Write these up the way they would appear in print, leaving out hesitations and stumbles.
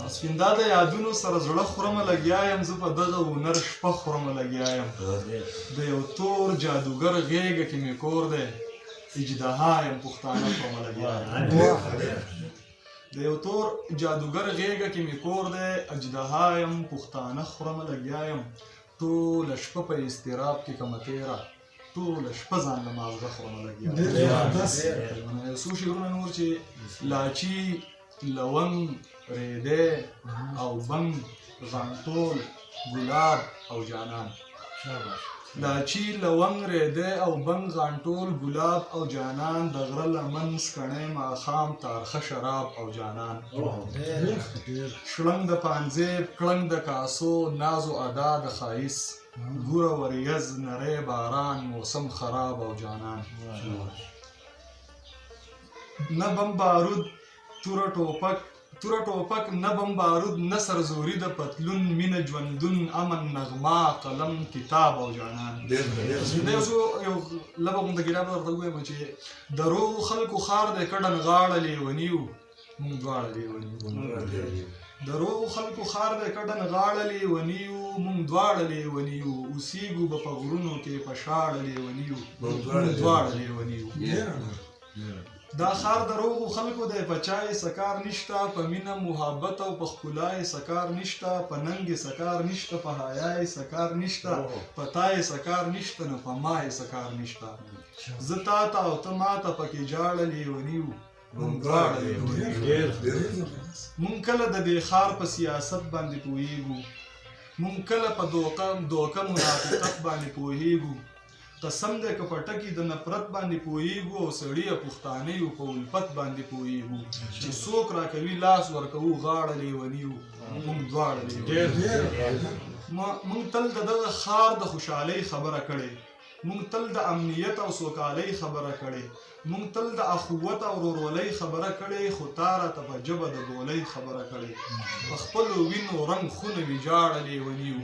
سپیندا د یادونو سره زړه خورمه لګیا یم زه په دغه ونر شپه خورمه لګیا یم د یو تور جادوګر غېږه کې مې کور دی اجدها یم پښتانه خورمه لګیا یم د یو تور جادوګر غېږه کې مې کور دی اجدها یم پښتانه خورمه لګیا یم ټوله شپه په اضطراب کې کمه تېره ټوله شپه ځان له مازغه خورمه لګیا یم یو څو شعرونه نور چې لاچي لونګ ریده او بنګ غانټول ګلاب او جانان لاچي لونګ ریده او بنګ غانټول ګلاب او جانان د غره لمن سکڼۍ ماښام تارخه شراب او جانان شړنګ د پانزیب کړنګ د کاسو ناز و ادا د ښایست ګوره وریځ نری باران موسم خراب او جانان نه بم بارود توره ټوپک نه بم بارود نه سرزوري د پتلون مینه ژوندون امن نغمه قلم کتاب او جانان دا یو لبه غوندې کتاب درته ووایم چې د روغو خلکو ښار دی کډن غاړه لیوني یو موږ دواړه لیوني یو د روغو خلکو ښار دی کډن غاړه لیوني یو موږ دواړه لیوني یو اوسېږو به په غرونو کې په شاړه لیوني یو موږ دواړه لیوني یو دا ښار د روغو خلکو دی په چا یې سکار نشته په مینه محبت او په ښکلا یې سکار نشته په ننګ یې سکار نشته په حیا یې سکار نشته په تا یې سکار نشته نو په ما یې سکار نشته زه تا ته او ته ما ته پکې جاړه لیوني یو موږ دواړه لیوني یو موږ کله د دې ښار په سیاست باندې پوهېږو موږ کله په دوکه منافقت باندې پوهېږو قسم دی که په ټکي د نفرت باندې پوهېږو او سړیه پښتانه یو په الفت باندې پوهېږو چې څوک راکوي لاس ورکوو غاړه لیوني یو موږ دواړه لیوني موږ تل د دغه ښار د خوشحالۍ خبره کړې موږ تل د امنیت او سوکالۍ خبره کړې موږ تل د اخوت او ورورولۍ خبره کړې خو تا راته په ژبه د ګولۍ خبره کړې په خپلو وینو رنګ خونه وي جاړه لیوني یو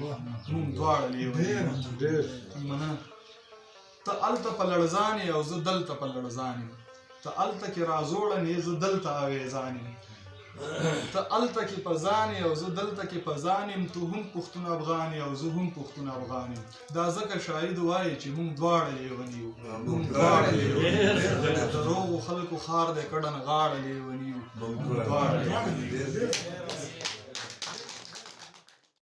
موږ دواړه لیوني یو ته هلته په لړزان یې او زه دلته په لړزان یم ته هلته کې رازوړن یې زه دلته اویزان یم ته هلته کې په ځان یې او زه دلته کې په ځان یم ته هم پښتون افغان یې او زه هم پښتون افغان یم دا ځکه شاهد وایي چې موږ دواړه لیوني یو موږ دواړه لیوني یو د روغو خلکو ښار دی کډن غاړه لیوني یو موږ دواړه لیوني یو